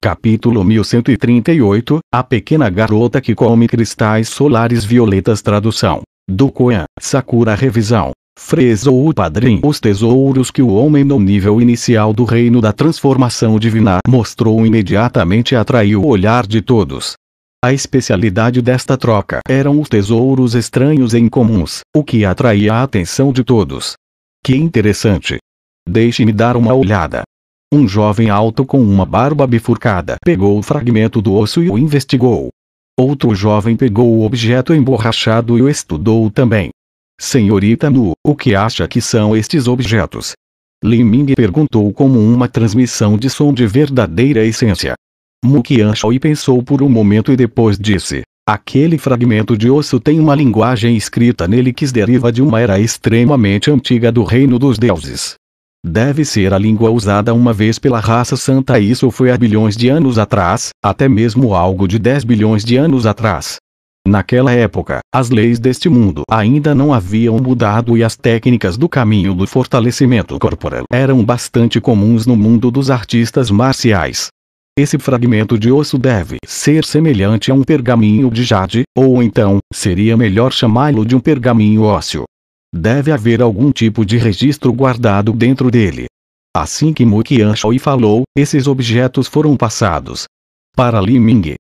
Capítulo 1138, A Pequena Garota que Come Cristais Solares Violetas. Tradução do Koan, Sakura. Revisão Fresou o Padrim. Os tesouros que o homem no nível inicial do reino da transformação divina mostrou imediatamente atraiu o olhar de todos. A especialidade desta troca eram os tesouros estranhos e incomuns, o que atraía a atenção de todos. Que interessante! Deixe-me dar uma olhada. Um jovem alto com uma barba bifurcada pegou o fragmento do osso e o investigou. Outro jovem pegou o objeto emborrachado e o estudou também. Senhorita Nu, o que acha que são estes objetos? Li Ming perguntou como uma transmissão de som de verdadeira essência. Mu Qianshui pensou por um momento e depois disse: aquele fragmento de osso tem uma linguagem escrita nele que deriva de uma era extremamente antiga do reino dos deuses. Deve ser a língua usada uma vez pela raça santa. Isso foi há bilhões de anos atrás, até mesmo algo de 10 bilhões de anos atrás. Naquela época, as leis deste mundo ainda não haviam mudado e as técnicas do caminho do fortalecimento corporal eram bastante comuns no mundo dos artistas marciais. Esse fragmento de osso deve ser semelhante a um pergaminho de jade, ou então, seria melhor chamá-lo de um pergaminho ósseo. Deve haver algum tipo de registro guardado dentro dele. Assim que Mu Qianshui falou, esses objetos foram passados para Li Ming.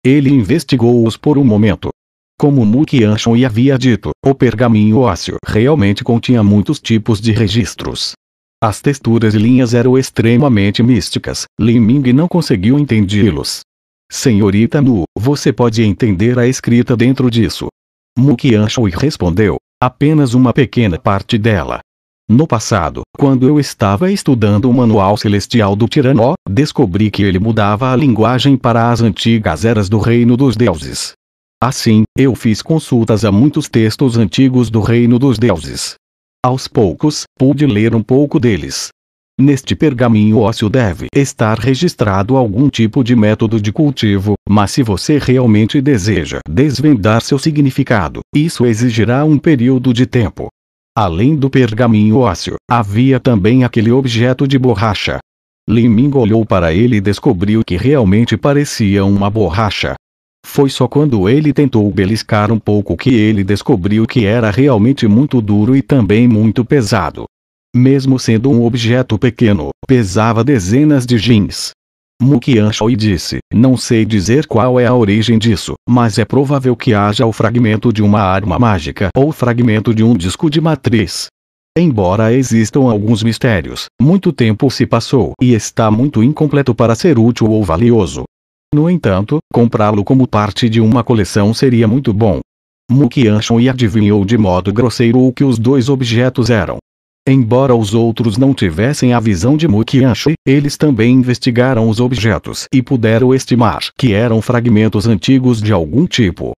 Ele investigou-os por um momento. Como Mu Qianshui havia dito, o pergaminho ósseo realmente continha muitos tipos de registros. As texturas e linhas eram extremamente místicas. Li Ming não conseguiu entendê-los. Senhorita Nu, você pode entender a escrita dentro disso? Mu Qianshui respondeu: apenas uma pequena parte dela. No passado, quando eu estava estudando o Manual Celestial do Tirano, descobri que ele mudava a linguagem para as antigas eras do reino dos deuses. Assim, eu fiz consultas a muitos textos antigos do reino dos deuses. Aos poucos, pude ler um pouco deles. Neste pergaminho ósseo deve estar registrado algum tipo de método de cultivo, mas se você realmente deseja desvendar seu significado, isso exigirá um período de tempo. Além do pergaminho ósseo, havia também aquele objeto de borracha. Li Ming olhou para ele e descobriu que realmente parecia uma borracha. Foi só quando ele tentou beliscar um pouco que ele descobriu que era realmente muito duro e também muito pesado. Mesmo sendo um objeto pequeno, pesava dezenas de jins. Mu Qianshui disse: não sei dizer qual é a origem disso, mas é provável que haja o fragmento de uma arma mágica ou fragmento de um disco de matriz. Embora existam alguns mistérios, muito tempo se passou e está muito incompleto para ser útil ou valioso. No entanto, comprá-lo como parte de uma coleção seria muito bom. Mu Qianshui adivinhou de modo grosseiro o que os dois objetos eram. Embora os outros não tivessem a visão de Mu Qianshui, eles também investigaram os objetos e puderam estimar que eram fragmentos antigos de algum tipo.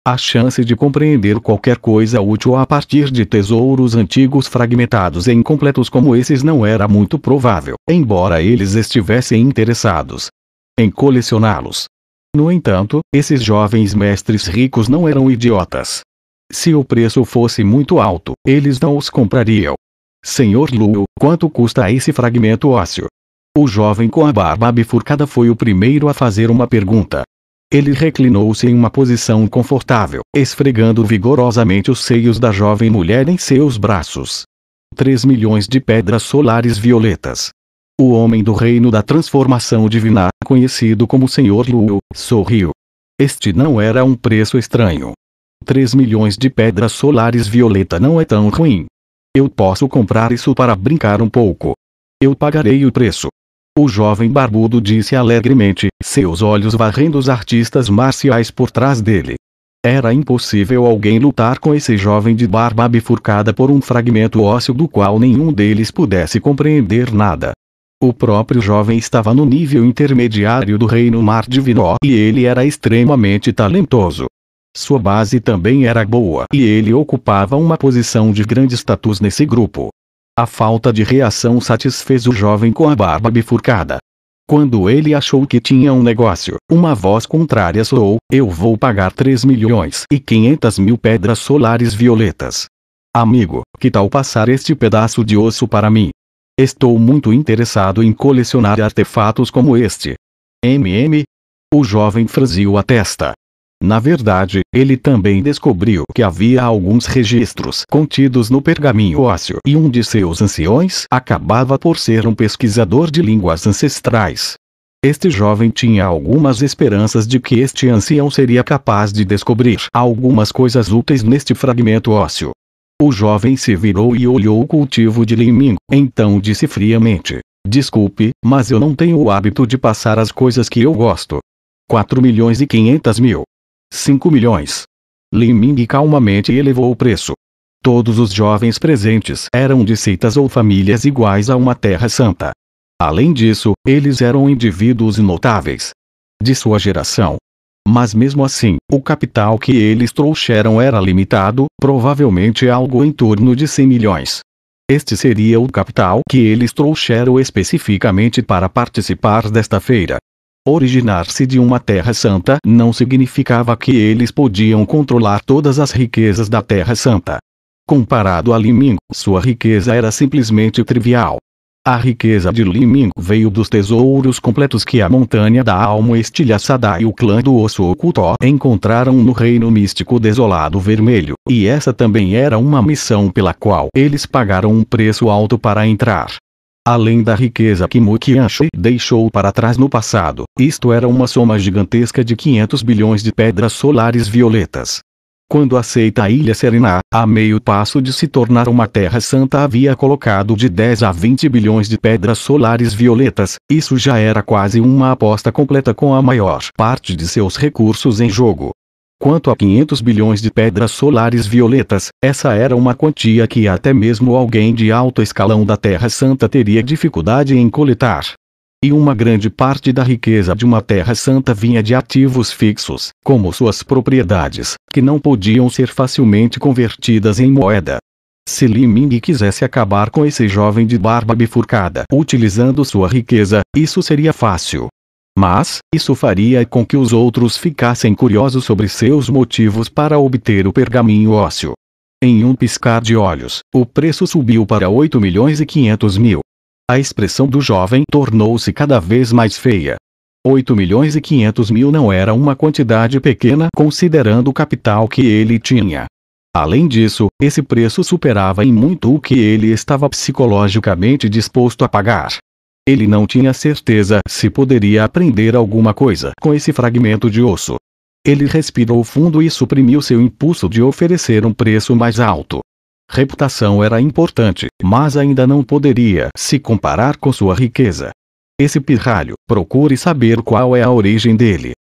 A chance de compreender qualquer coisa útil a partir de tesouros antigos fragmentados e incompletos como esses não era muito provável, embora eles estivessem interessados em colecioná-los. No entanto, esses jovens mestres ricos não eram idiotas. Se o preço fosse muito alto, eles não os comprariam. Senhor Lu, quanto custa esse fragmento ósseo? O jovem com a barba bifurcada foi o primeiro a fazer uma pergunta. Ele reclinou-se em uma posição confortável, esfregando vigorosamente os seios da jovem mulher em seus braços. 3 milhões de pedras solares violetas. O homem do reino da transformação divina, conhecido como Senhor Lu, sorriu. Este não era um preço estranho. 3 milhões de pedras solares violeta não é tão ruim. Eu posso comprar isso para brincar um pouco. Eu pagarei o preço. O jovem barbudo disse alegremente, seus olhos varrendo os artistas marciais por trás dele. Era impossível alguém lutar com esse jovem de barba bifurcada por um fragmento ósseo do qual nenhum deles pudesse compreender nada. O próprio jovem estava no nível intermediário do reino mar divino e ele era extremamente talentoso. Sua base também era boa e ele ocupava uma posição de grande status nesse grupo. A falta de reação satisfez o jovem com a barba bifurcada. Quando ele achou que tinha um negócio, uma voz contrária soou: eu vou pagar 3 milhões e 500 mil pedras solares violetas. Amigo, que tal passar este pedaço de osso para mim? Estou muito interessado em colecionar artefatos como este. O jovem franziu a testa. Na verdade, ele também descobriu que havia alguns registros contidos no pergaminho ósseo e um de seus anciões acabava por ser um pesquisador de línguas ancestrais. Este jovem tinha algumas esperanças de que este ancião seria capaz de descobrir algumas coisas úteis neste fragmento ósseo. O jovem se virou e olhou o cultivo de Liming, então disse friamente: "Desculpe, mas eu não tenho o hábito de passar as coisas que eu gosto." 4.500.000. 5 milhões. Liming calmamente elevou o preço. Todos os jovens presentes eram de seitas ou famílias iguais a uma terra santa. Além disso, eles eram indivíduos notáveis de sua geração. Mas mesmo assim, o capital que eles trouxeram era limitado, provavelmente algo em torno de 100 milhões. Este seria o capital que eles trouxeram especificamente para participar desta feira. Originar-se de uma terra santa não significava que eles podiam controlar todas as riquezas da terra santa. Comparado a Liming, sua riqueza era simplesmente trivial. A riqueza de Liming veio dos tesouros completos que a Montanha da Alma Estilhaçada e o clã do Osso Oculto encontraram no Reino Místico Desolado Vermelho, e essa também era uma missão pela qual eles pagaram um preço alto para entrar. Além da riqueza que Mukianshi deixou para trás no passado, isto era uma soma gigantesca de 500 bilhões de pedras solares violetas. Quando aceita a Ilha Serena, a meio passo de se tornar uma terra santa, havia colocado de 10 a 20 bilhões de pedras solares violetas, isso já era quase uma aposta completa com a maior parte de seus recursos em jogo. Quanto a 500 bilhões de pedras solares violetas, essa era uma quantia que até mesmo alguém de alto escalão da Terra Santa teria dificuldade em coletar. E uma grande parte da riqueza de uma Terra Santa vinha de ativos fixos, como suas propriedades, que não podiam ser facilmente convertidas em moeda. Se Liming quisesse acabar com esse jovem de barba bifurcada utilizando sua riqueza, isso seria fácil. Mas, isso faria com que os outros ficassem curiosos sobre seus motivos para obter o pergaminho ósseo. Em um piscar de olhos, o preço subiu para 8.500.000. A expressão do jovem tornou-se cada vez mais feia. 8.500.000 não era uma quantidade pequena considerando o capital que ele tinha. Além disso, esse preço superava em muito o que ele estava psicologicamente disposto a pagar. Ele não tinha certeza se poderia aprender alguma coisa com esse fragmento de osso. Ele respirou fundo e suprimiu seu impulso de oferecer um preço mais alto. Reputação era importante, mas ainda não poderia se comparar com sua riqueza. Esse pirralho, procure saber qual é a origem dele.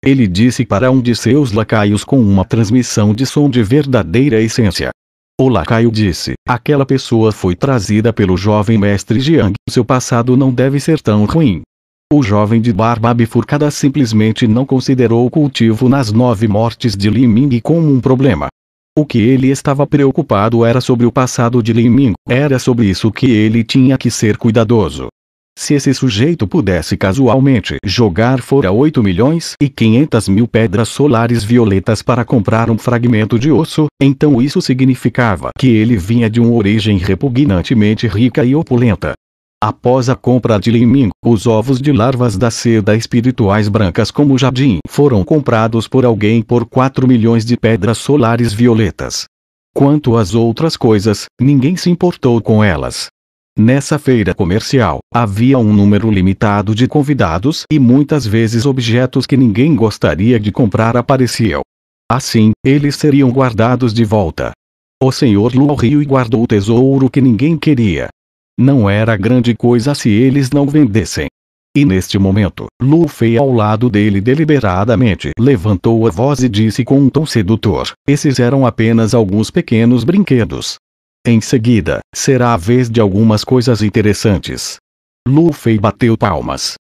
Ele disse para um de seus lacaios com uma transmissão de som de verdadeira essência. O lacaio disse: aquela pessoa foi trazida pelo jovem mestre Jiang. Seu passado não deve ser tão ruim. O jovem de barba bifurcada simplesmente não considerou o cultivo nas 9 mortes de Liming como um problema. O que ele estava preocupado era sobre o passado de Liming, era sobre isso que ele tinha que ser cuidadoso. Se esse sujeito pudesse casualmente jogar fora 8.500.000 pedras solares violetas para comprar um fragmento de osso, então isso significava que ele vinha de uma origem repugnantemente rica e opulenta. Após a compra de Liming, os ovos de larvas da seda espirituais brancas como jardim foram comprados por alguém por 4 milhões de pedras solares violetas. Quanto às outras coisas, ninguém se importou com elas. Nessa feira comercial, havia um número limitado de convidados e muitas vezes objetos que ninguém gostaria de comprar apareciam. Assim, eles seriam guardados de volta. O Sr. Lu riu e guardou o tesouro que ninguém queria. Não era grande coisa se eles não vendessem. E neste momento, Lu Fei ao lado dele deliberadamente levantou a voz e disse com um tom sedutor: esses eram apenas alguns pequenos brinquedos. Em seguida, será a vez de algumas coisas interessantes. Lu Fei bateu palmas.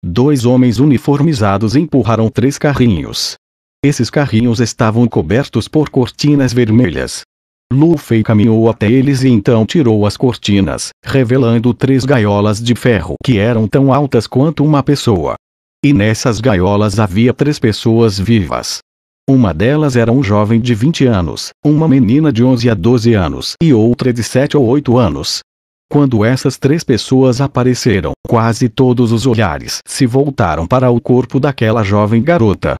2 homens uniformizados empurraram 3 carrinhos. Esses carrinhos estavam cobertos por cortinas vermelhas. Lu Fei caminhou até eles e então tirou as cortinas, revelando 3 gaiolas de ferro que eram tão altas quanto uma pessoa. E nessas gaiolas havia 3 pessoas vivas. Uma delas era um jovem de 20 anos, uma menina de 11 a 12 anos e outra de 7 ou 8 anos. Quando essas três pessoas apareceram, quase todos os olhares se voltaram para o corpo daquela jovem garota.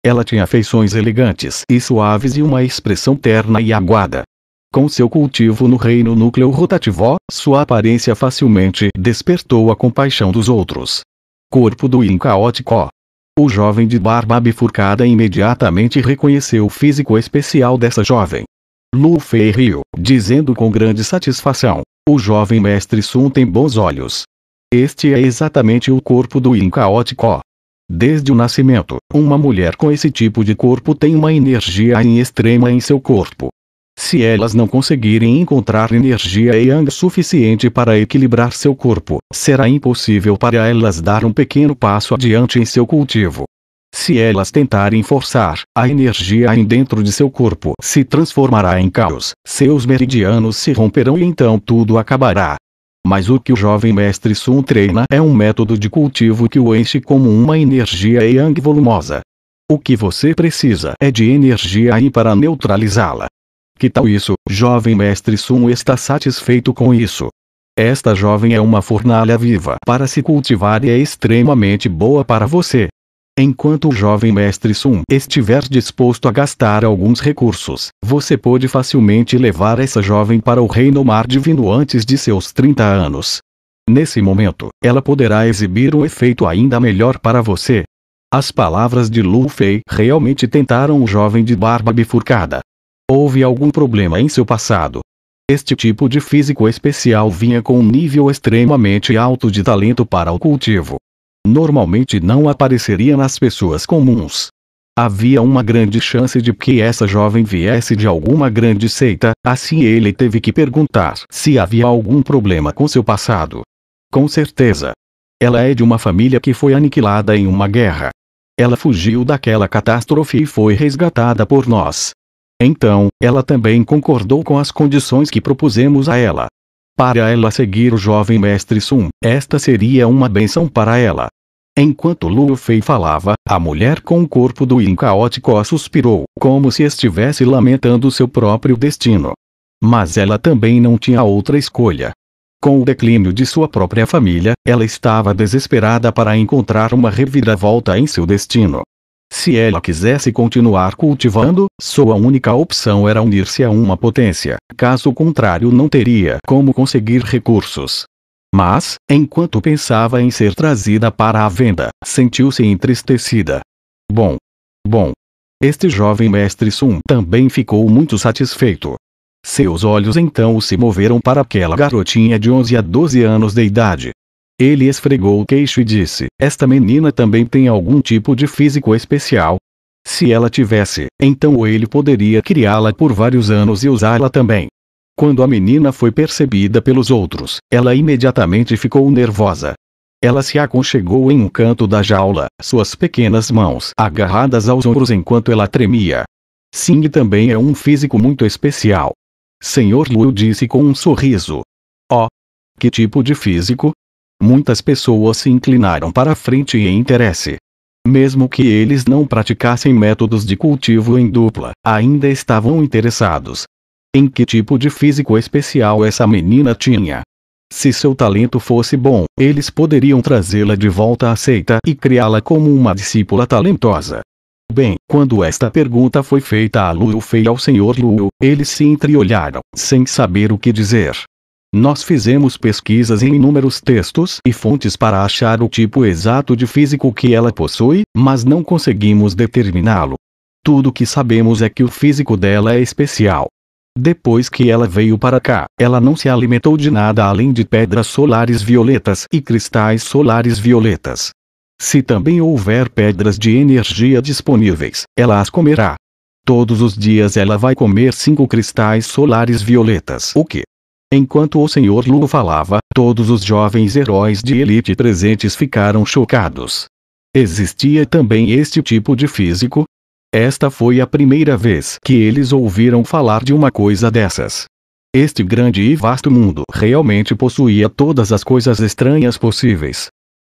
Ela tinha feições elegantes e suaves e uma expressão terna e aguada. Com seu cultivo no reino núcleo rotativo, sua aparência facilmente despertou a compaixão dos outros. Corpo do Yin caótico. O jovem de barba bifurcada imediatamente reconheceu o físico especial dessa jovem. Lu Fei riu, dizendo com grande satisfação: o jovem mestre Sun tem bons olhos. Este é exatamente o corpo do Yin caótico. Desde o nascimento, uma mulher com esse tipo de corpo tem uma energia Yin extrema em seu corpo. Se elas não conseguirem encontrar energia Yang suficiente para equilibrar seu corpo, será impossível para elas dar um pequeno passo adiante em seu cultivo. Se elas tentarem forçar, a energia Yin dentro de seu corpo se transformará em caos, seus meridianos se romperão e então tudo acabará. Mas o que o jovem mestre Sun treina é um método de cultivo que o enche como uma energia Yang volumosa. O que você precisa é de energia Yin para neutralizá-la. Que tal isso? Jovem mestre Sun está satisfeito com isso. Esta jovem é uma fornalha viva para se cultivar e é extremamente boa para você. Enquanto o jovem mestre Sun estiver disposto a gastar alguns recursos, você pode facilmente levar essa jovem para o reino mar divino antes de seus 30 anos. Nesse momento, ela poderá exibir um efeito ainda melhor para você. As palavras de Lu Fei realmente tentaram o jovem de barba bifurcada. Houve algum problema em seu passado. Este tipo de físico especial vinha com um nível extremamente alto de talento para o cultivo. Normalmente não apareceria nas pessoas comuns. Havia uma grande chance de que essa jovem viesse de alguma grande seita, assim ele teve que perguntar se havia algum problema com seu passado. Com certeza. Ela é de uma família que foi aniquilada em uma guerra. Ela fugiu daquela catástrofe e foi resgatada por nós. Então, ela também concordou com as condições que propusemos a ela. Para ela seguir o jovem mestre Sun, esta seria uma bênção para ela. Enquanto Lu Fei falava, a mulher com o corpo do Yin caótico suspirou, como se estivesse lamentando seu próprio destino. Mas ela também não tinha outra escolha. Com o declínio de sua própria família, ela estava desesperada para encontrar uma reviravolta em seu destino. Se ela quisesse continuar cultivando, sua única opção era unir-se a uma potência, caso contrário não teria como conseguir recursos. Mas, enquanto pensava em ser trazida para a venda, sentiu-se entristecida. Bom. Este jovem mestre Sun também ficou muito satisfeito. Seus olhos então se moveram para aquela garotinha de 11 a 12 anos de idade. Ele esfregou o queixo e disse: esta menina também tem algum tipo de físico especial? Se ela tivesse, então ele poderia criá-la por vários anos e usá-la também. Quando a menina foi percebida pelos outros, ela imediatamente ficou nervosa. Ela se aconchegou em um canto da jaula, suas pequenas mãos agarradas aos ombros enquanto ela tremia. Sing também é um físico muito especial. Senhor Lu disse com um sorriso. Oh! Que tipo de físico? Muitas pessoas se inclinaram para a frente em interesse. Mesmo que eles não praticassem métodos de cultivo em dupla, ainda estavam interessados. Em que tipo de físico especial essa menina tinha? Se seu talento fosse bom, eles poderiam trazê-la de volta à seita e criá-la como uma discípula talentosa. Bem, quando esta pergunta foi feita a Lu Fei e ao Sr. Lu, eles se entreolharam, sem saber o que dizer. Nós fizemos pesquisas em inúmeros textos e fontes para achar o tipo exato de físico que ela possui, mas não conseguimos determiná-lo. Tudo que sabemos é que o físico dela é especial. Depois que ela veio para cá, ela não se alimentou de nada além de pedras solares violetas e cristais solares violetas. Se também houver pedras de energia disponíveis, ela as comerá. Todos os dias ela vai comer 5 cristais solares violetas. O que? Enquanto o Sr. Lu falava, todos os jovens heróis de elite presentes ficaram chocados. Existia também este tipo de físico? Esta foi a primeira vez que eles ouviram falar de uma coisa dessas. Este grande e vasto mundo realmente possuía todas as coisas estranhas possíveis.